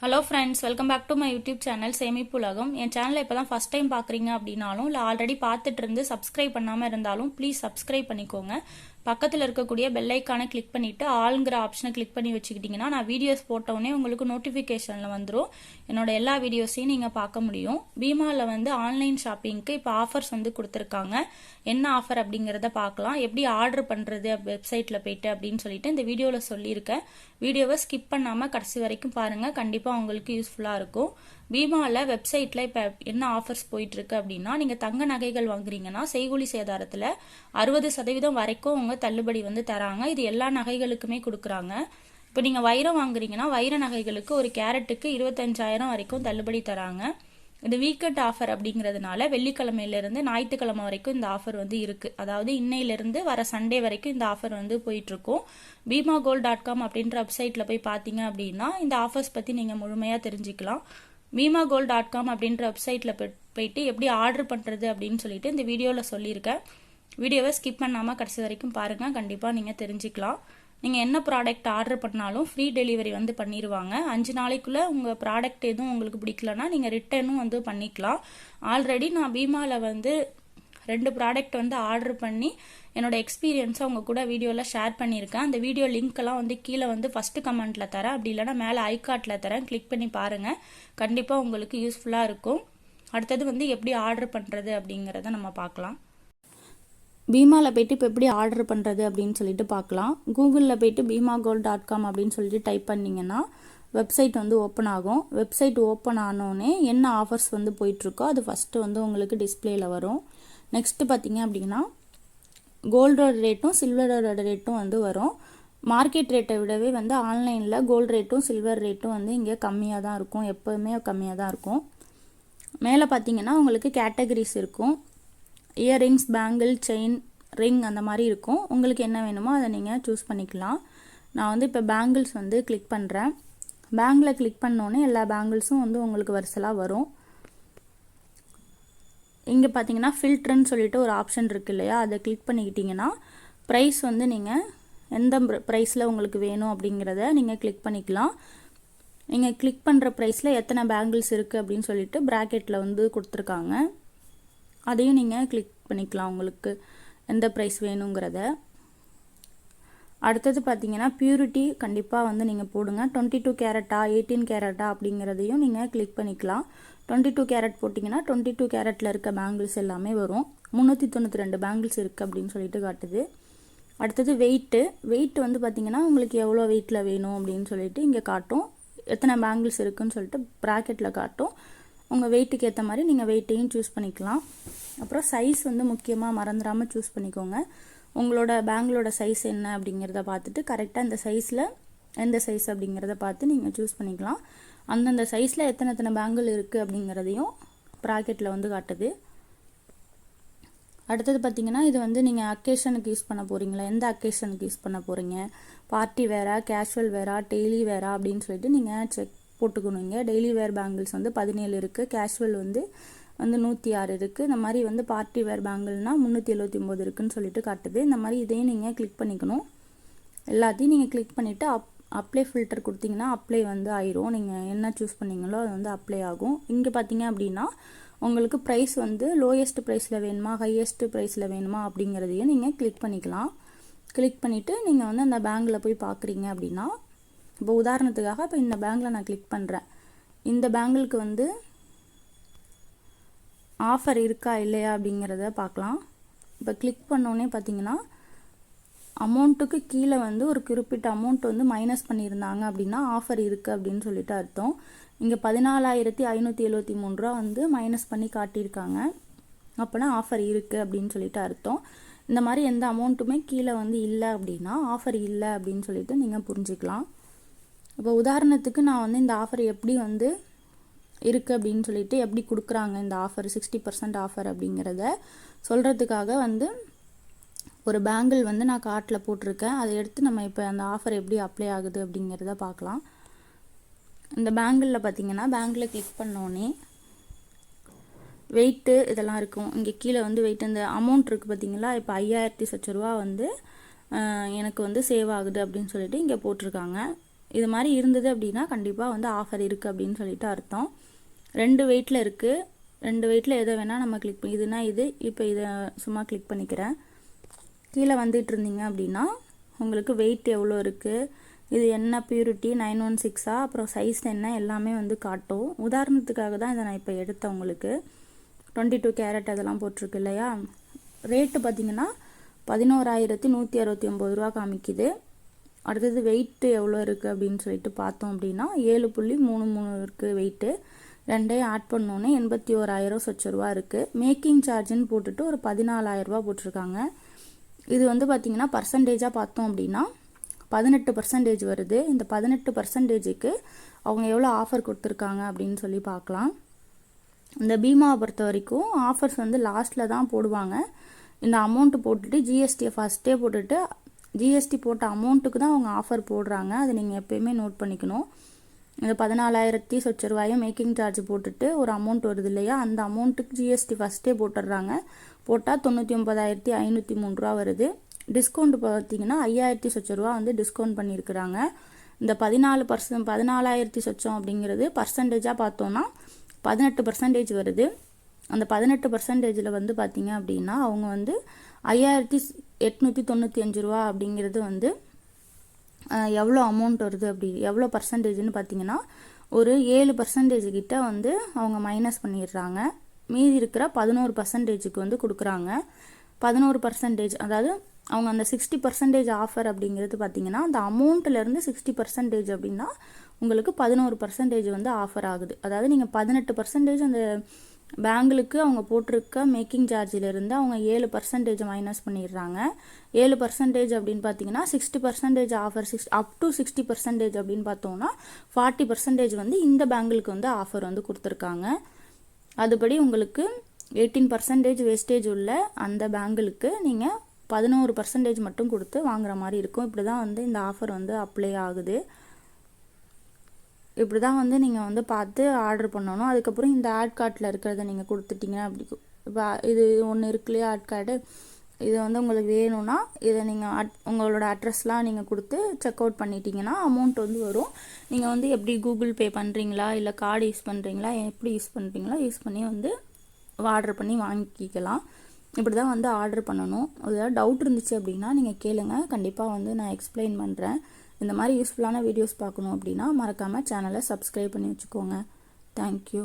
Hello friends, welcome back to my YouTube channel Semippulagam. என் சேனலை இப்போ தான் ஃபஸ்ட் டைம் பார்க்குறீங்க அப்படின்னாலும் இல்லை ஆல்ரெடி பார்த்துட்டு இருந்து சப்ஸ்கிரைப் பண்ணாமல் இருந்தாலும் ப்ளீஸ் சப்ஸ்கிரைப் பண்ணிக்கோங்க. பக்கத்தில் இருக்கக்கூடிய பெல் ஐக்கானை கிளிக் பண்ணிவிட்டு ஆளுங்கிற ஆப்ஷனை கிளிக் பண்ணி வச்சுக்கிட்டிங்கன்னா நான் வீடியோஸ் போட்டவுடனே உங்களுக்கு நோட்டிஃபிகேஷனில் வந்துடும். என்னோட எல்லா வீடியோஸையும் நீங்கள் பார்க்க முடியும். பீமாவில் வந்து ஆன்லைன் ஷாப்பிங்க்கு இப்போ ஆஃபர்ஸ் வந்து கொடுத்துருக்காங்க. என்ன ஆஃபர் அப்படிங்கிறத பார்க்கலாம். எப்படி ஆர்டர் பண்ணுறது வெப்சைட்டில் போய்ட்டு அப்படின்னு சொல்லிட்டு இந்த வீடியோவில் சொல்லியிருக்கேன். வீடியோவை ஸ்கிப் பண்ணாமல் கடைசி வரைக்கும் பாருங்கள். கண்டிப்பாக உங்களுக்கு யூஸ்ஃபுல்லாக இருக்கும். பீமாவில் வெப்சைட்டில் இப்போ என்ன ஆஃபர்ஸ் போயிட்டுருக்கு அப்படின்னா, நீங்கள் தங்க நகைகள் வாங்குறீங்கன்னா செய்கூலி சேதாரத்தில் 60% வரைக்கும் அவங்க தள்ளுபடி வந்து தராங்க. இது எல்லா நகைகளுக்குமே கொடுக்குறாங்க. இப்போ நீங்கள் வைரம் வாங்குறீங்கன்னா வைர நகைகளுக்கு ஒரு கேரட்டுக்கு 25,000 வரைக்கும் தள்ளுபடி தராங்க. இது வீக்கெண்ட் ஆஃபர் அப்படிங்கிறதுனால வெள்ளிக்கிழமையிலேருந்து ஞாயிற்றுக்கிழமை வரைக்கும் இந்த ஆஃபர் வந்து இருக்குது. அதாவது இன்னையிலேருந்து வர சண்டே வரைக்கும் இந்த ஆஃபர் வந்து போயிட்டுருக்கும். BIMAGold.com அப்படின்ற வெப்சைட்டில் போய் பார்த்தீங்க அப்படின்னா இந்த ஆஃபர்ஸ் பற்றி நீங்கள் முழுமையாக தெரிஞ்சுக்கலாம். BIMAGold.com அப்படின்ற வெப்சைட்டில் போயிட்டு எப்படி ஆர்டர் பண்ணுறது அப்படின்னு சொல்லிட்டு இந்த வீடியோவில் சொல்லியிருக்கேன். வீடியோவை ஸ்கிப் பண்ணாமல் கடைசி வரைக்கும் பாருங்கள். கண்டிப்பாக நீங்கள் தெரிஞ்சுக்கலாம். நீங்கள் என்ன ப்ராடக்ட் ஆர்டர் பண்ணாலும் ஃப்ரீ டெலிவரி வந்து பண்ணிடுவாங்க. 5 நாளைக்குள்ளே உங்கள் ப்ராடக்ட் எதுவும் உங்களுக்கு பிடிக்கலன்னா நீங்கள் ரிட்டர்னும் வந்து பண்ணிக்கலாம். ஆல்ரெடி நான் பீமாவில் வந்து 2 ப்ராடக்ட் வந்து ஆர்டர் பண்ணி என்னோட எக்ஸ்பீரியன்ஸை உங்கள் கூட வீடியோவில் ஷேர் பண்ணியிருக்கேன். அந்த வீடியோ லிங்க்கெல்லாம் வந்து கீழே வந்து ஃபஸ்ட்டு கமெண்ட்டில் தரேன், அப்படி இல்லைனா மேலே ஐகார்ட்டில் தரேன். கிளிக் பண்ணி பாருங்கள். கண்டிப்பாக உங்களுக்கு யூஸ்ஃபுல்லாக இருக்கும். அடுத்தது வந்து எப்படி ஆர்டர் பண்ணுறது அப்படிங்கிறத நம்ம பார்க்கலாம். பீமாவில் போய்ட்டு இப்போ எப்படி ஆர்டர் பண்ணுறது அப்படின்னு சொல்லிட்டு பார்க்கலாம். கூகுளில் போய்ட்டு BIMAGold.com அப்படின்னு சொல்லிட்டு டைப் பண்ணிங்கன்னா வெப்சைட் வந்து ஓப்பன் ஆகும். வெப்சைட் ஓப்பன் ஆனோடனே என்ன ஆஃபர்ஸ் வந்து போயிட்டுருக்கோ அது ஃபஸ்ட்டு வந்து உங்களுக்கு டிஸ்பிளேயில் வரும். நெக்ஸ்ட்டு பார்த்தீங்க அப்படின்னா கோல்டோட ரேட்டும் சில்வரோட ரேட்டும் வந்து வரும். மார்க்கெட் ரேட்டை விடவே வந்து ஆன்லைனில் கோல்டு ரேட்டும் சில்வர் ரேட்டும் வந்து இங்கே கம்மியாக தான் இருக்கும். எப்போவுமே கம்மியாக தான் இருக்கும். மேலே பார்த்தீங்கன்னா உங்களுக்கு கேட்டகரிஸ் இருக்கும். இயரிங்ஸ், பேங்கிள், செயின், ரிங் அந்த மாதிரி இருக்கும். உங்களுக்கு என்ன வேணுமோ அதை நீங்கள் சூஸ் பண்ணிக்கலாம். நான் வந்து இப்போ பேங்கிள்ஸ் வந்து கிளிக் பண்ணுறேன். பேங்கில் கிளிக் பண்ணோன்னே எல்லா பேங்கிள்ஸும் வந்து உங்களுக்கு வரிசலாக வரும். இங்கே பார்த்தீங்கன்னா ஃபில்டர்னு சொல்லிட்டு ஒரு ஆப்ஷன் இருக்குது இல்லையா, அதை கிளிக் பண்ணிக்கிட்டிங்கன்னா ப்ரைஸ் வந்து நீங்கள் எந்த ப்ரைஸில் உங்களுக்கு வேணும் அப்படிங்கிறத நீங்கள் கிளிக் பண்ணிக்கலாம். நீங்கள் கிளிக் பண்ணுற ப்ரைஸில் எத்தனை பேங்கிள்ஸ் இருக்குது அப்படின்னு சொல்லிட்டு ப்ராக்கெட்டில் வந்து கொடுத்துருக்காங்க. அதையும் நீங்கள் கிளிக் பண்ணிக்கலாம் உங்களுக்கு எந்த ப்ரைஸ் வேணுங்கிறத. அடுத்தது பார்த்தீங்கன்னா பியூரிட்டி கண்டிப்பாக வந்து நீங்கள் போடுங்க. 22 கேரட்டா 18 கேரட்டா அப்படிங்கிறதையும் நீங்கள் கிளிக் பண்ணிக்கலாம். 22 கேரட் போட்டிங்கன்னா 22 கேரட்டில் இருக்க பேங்கிள்ஸ் எல்லாமே வரும். 392 பேங்கிள்ஸ் இருக்குது அப்படின்னு சொல்லிட்டு காட்டுது. அடுத்தது வெயிட்டு வந்து பார்த்தீங்கன்னா உங்களுக்கு எவ்வளோ வெயிட்டில் வேணும் அப்படின்னு சொல்லிட்டு இங்கே காட்டும். எத்தனை பேங்கிள்ஸ் இருக்குதுன்னு சொல்லிட்டு ப்ராக்கெட்டில் காட்டும். உங்கள் வெயிட்டுக்கு ஏற்ற மாதிரி நீங்கள் வெயிட்டையும் சூஸ் பண்ணிக்கலாம். அப்புறம் சைஸ் வந்து முக்கியமாக மறந்துடாமல் சூஸ் பண்ணிக்கோங்க. உங்களோட பேங்கிளோட சைஸ் என்ன அப்படிங்கிறத பார்த்துட்டு கரெக்டாக இந்த சைஸில் எந்த சைஸ் அப்படிங்கிறத பார்த்து நீங்கள் சூஸ் பண்ணிக்கலாம். அந்தந்த சைஸில் எத்தனை பேங்கிள் இருக்குது அப்படிங்கிறதையும் ப்ராக்கெட்டில் வந்து காட்டுது. அடுத்தது பார்த்தீங்கன்னா இது வந்து நீங்கள் அக்கேஷனுக்கு யூஸ் பண்ண போகிறீங்களா, எந்த அக்கேஷனுக்கு யூஸ் பண்ண போகிறீங்க, party vera, casual vera, daily vera அப்படின்னு சொல்லிட்டு நீங்கள் செக் போட்டுக்கணுங்க. டெய்லி வேர் பேங்கிள்ஸ் வந்து 17 இருக்குது. கேஷுவல் வந்து 106 இருக்குது. இந்த மாதிரி வந்து பார்ட்டி வேர் பேங்கிள்னால் 379 இருக்குதுன்னு சொல்லிட்டு காட்டுது. இந்த மாதிரி இதையும் நீங்கள் கிளிக் பண்ணிக்கணும். எல்லாத்தையும் நீங்கள் கிளிக் பண்ணிவிட்டு அப்ளை ஃபில்டர் கொடுத்தீங்கன்னா அப்ளை வந்து ஆயிரும். நீங்கள் என்ன சூஸ் பண்ணீங்களோ அது வந்து அப்ளை ஆகும். இங்கே பார்த்தீங்க அப்படின்னா உங்களுக்கு ப்ரைஸ் வந்து லோயஸ்ட் ப்ரைஸில் வேணுமா ஹையஸ்ட் ப்ரைஸில் வேணுமா அப்படிங்கிறதையும் நீங்கள் கிளிக் பண்ணிக்கலாம். கிளிக் பண்ணிவிட்டு நீங்கள் வந்து அந்த பேங்கில் போய் பார்க்குறீங்க அப்படின்னா, இப்போ உதாரணத்துக்காக இப்போ இந்த பேங்கில் நான் கிளிக் பண்ணுறேன். இந்த பேங்கிளுக்கு வந்து ஆஃபர் இருக்கா இல்லையா அப்படிங்கிறத பார்க்கலாம். இப்போ கிளிக் பண்ணோன்னே பார்த்தீங்கன்னா அமௌண்ட்டுக்கு கீழே வந்து ஒரு குறிப்பிட்ட அமௌண்ட் வந்து மைனஸ் பண்ணியிருந்தாங்க அப்படின்னா ஆஃபர் இருக்குது அப்படின்னு சொல்லிட்டு அர்த்தம். இங்கே 14,573 ரூபா வந்து மைனஸ் பண்ணி காட்டியிருக்காங்க. அப்போனா ஆஃபர் இருக்குது அப்படின்னு சொல்லிட்டு அர்த்தம். இந்த மாதிரி எந்த அமௌண்ட்டுமே கீழே வந்து இல்லை அப்படின்னா ஆஃபர் இல்லை அப்படின்னு சொல்லிட்டு நீங்கள் புரிஞ்சுக்கலாம். இப்போ உதாரணத்துக்கு நான் வந்து இந்த ஆஃபர் எப்படி வந்து இருக்குது அப்படின்னு சொல்லிட்டு எப்படி கொடுக்குறாங்க இந்த ஆஃபர் 60% ஆஃபர் அப்படிங்கிறத சொல்கிறதுக்காக வந்து ஒரு பேங்கிள் வந்து நான் கார்ட்டில் போட்டிருக்கேன். அதை எடுத்து நம்ம இப்போ அந்த ஆஃபர் எப்படி அப்ளை ஆகுது அப்படிங்கிறத பார்க்கலாம். இந்த பேங்கிளில் பார்த்தீங்கன்னா பேங்கில் கிளிக் பண்ணோன்னே வெயிட்டு இதெல்லாம் இருக்கும். இங்கே கீழே வந்து வெயிட் இந்த அமௌண்ட் இருக்குது பார்த்தீங்களா, இப்போ 5,00,000 ரூபா வந்து எனக்கு வந்து சேவ் ஆகுது அப்படின்னு சொல்லிட்டு இங்கே போட்டிருக்காங்க. இது மாதிரி இருந்தது அப்படின்னா கண்டிப்பாக வந்து ஆஃபர் இருக்குது அப்படின்னு சொல்லிட்டு அர்த்தம். 2 வெயிட்டில் இருக்குது. 2 வெயிட்டில் எதை வேணால் நம்ம கிளிக் பண்ணி இதுனா இது இப்போ இதை சும்மா கிளிக் பண்ணிக்கிறேன். கீழே வந்துட்டு இருந்தீங்க அப்படின்னா உங்களுக்கு வெயிட் எவ்வளோ இருக்குது, இது என்ன பியூரிட்டி 916 அப்புறம் சைஸ் என்ன எல்லாமே வந்து காட்டும். உதாரணத்துக்காக தான் இதை நான் இப்போ எடுத்தேன். உங்களுக்கு 22 கேரட் அதெல்லாம் போட்டிருக்கு இல்லையா. ரேட்டு பார்த்தீங்கன்னா 11,169 ரூபா காமிக்குது. அடுத்தது வெயிட்டு எவ்வளோ இருக்குது அப்படின்னு சொல்லிட்டு பார்த்தோம் அப்படின்னா 7.33 இருக்குது வெயிட்டு. ரெண்டையும் ஆட் பண்ணோன்னே 81,000 சொச்ச ரூபா இருக்குது. மேக்கிங் சார்ஜுன்னு போட்டுட்டு ஒரு 14,000 ரூபா போட்டிருக்காங்க. இது வந்து பார்த்திங்கன்னா பர்சன்டேஜாக பார்த்தோம் அப்படின்னா 18% வருது. இந்த 18%க்கு அவங்க எவ்வளோ ஆஃபர் கொடுத்துருக்காங்க அப்படின்னு சொல்லி பார்க்கலாம். இந்த பீமாவை பொறுத்த வரைக்கும் ஆஃபர்ஸ் வந்து லாஸ்ட்டில் தான் போடுவாங்க. இந்த அமௌண்ட்டு போட்டுட்டு ஜிஎஸ்டியை ஃபஸ்ட்டே போட்டுட்டு ஜிஎஸ்டி போட்ட அமௌண்ட்டுக்கு தான் அவங்க ஆஃபர் போடுறாங்க. அதை நீங்கள் எப்போயுமே நோட் பண்ணிக்கணும். இந்த 14,000 சொச்ச ரூபாயும் மேக்கிங் சார்ஜ் போட்டுட்டு ஒரு அமௌண்ட் வருது இல்லையா, அந்த அமௌண்ட்டுக்கு ஜிஎஸ்டி ஃபஸ்ட்டே போட்டுடுறாங்க. போட்டால் 99,503 ரூபா வருது. டிஸ்கவுண்ட் பார்த்தீங்கன்னா 5,000 சொச்ச ரூபா வந்து டிஸ்கவுண்ட் பண்ணியிருக்கிறாங்க. இந்த 14,000 சொச்சம் அப்படிங்கிறது பர்சன்டேஜாக பார்த்தோன்னா 18% வருது. அந்த 18%ல் வந்து பார்த்தீங்க அப்படின்னா அவங்க வந்து 5,895 ரூபா அப்படிங்கிறது வந்து எவ்வளோ அமௌண்ட் வருது அப்படி எவ்வளோ பர்சன்டேஜ்னு பார்த்தீங்கன்னா ஒரு 7% கிட்ட வந்து அவங்க மைனஸ் பண்ணிடுறாங்க. மீதி இருக்கிற 11%க்கு வந்து கொடுக்குறாங்க. 11% அதாவது அவங்க அந்த 60% ஆஃபர் அப்படிங்கிறது பார்த்தீங்கன்னா அந்த அமௌண்ட்டிலேருந்து 60% அப்படின்னா உங்களுக்கு 11% வந்து ஆஃபர் ஆகுது. அதாவது நீங்கள் 18% அந்த பேங்கிளுக்கு அவங்க போட்டிருக்க மேக்கிங் சார்ஜிலிருந்து அவங்க 7% மைனஸ் பண்ணிடுறாங்க. 7% அப்படின்னு பார்த்தீங்கன்னா 60% ஆஃபர் அப் டு 60% அப்படின்னு பார்த்தோம்னா 40% வந்து இந்த பேங்கிளுக்கு வந்து ஆஃபர் வந்து கொடுத்துருக்காங்க. அதுபடி உங்களுக்கு 18% வேஸ்டேஜ் உள்ள அந்த பேங்கிளுக்கு நீங்கள் 11% மட்டும் கொடுத்து வாங்குற மாதிரி இருக்கும். இப்படி தான் வந்து இந்த ஆஃபர் வந்து அப்ளை ஆகுது. இப்படி தான் வந்து நீங்கள் வந்து பார்த்து ஆர்டர் பண்ணணும். அதுக்கப்புறம் இந்த ஆட் கார்ட்டில் இருக்கிறத நீங்கள் கொடுத்துட்டீங்க அப்படி இப்போ இது ஒன்று இருக்கு இல்லையா ஆட் கார்டு, இது வந்து உங்களுக்கு வேணும்னா இதை நீங்கள் உங்களோட அட்ரஸ்லாம் நீங்கள் கொடுத்து செக் அவுட் பண்ணிட்டீங்கன்னா அமௌண்ட் வந்து வரும். நீங்கள் வந்து எப்படி கூகுள் பே பண்ணுறீங்களா இல்லை கார்டு யூஸ் பண்ணுறீங்களா எப்படி யூஸ் பண்ணுறீங்களோ யூஸ் பண்ணி வந்து ஆர்டர் பண்ணி வாங்கிக்கலாம். இப்படி தான் வந்து ஆர்டர் பண்ணணும். ஏதாவது டவுட் இருந்துச்சு அப்படின்னா நீங்கள் கேளுங்க, கண்டிப்பாக வந்து நான் எக்ஸ்பிளைன் பண்ணுறேன். இந்த மாதிரி யூஸ்ஃபுல்லான வீடியோஸ் பார்க்கணும் அப்படின்னா மறக்காமல் சேனலை சப்ஸ்கிரைப் பண்ணி வச்சுக்கோங்க. தேங்க்யூ.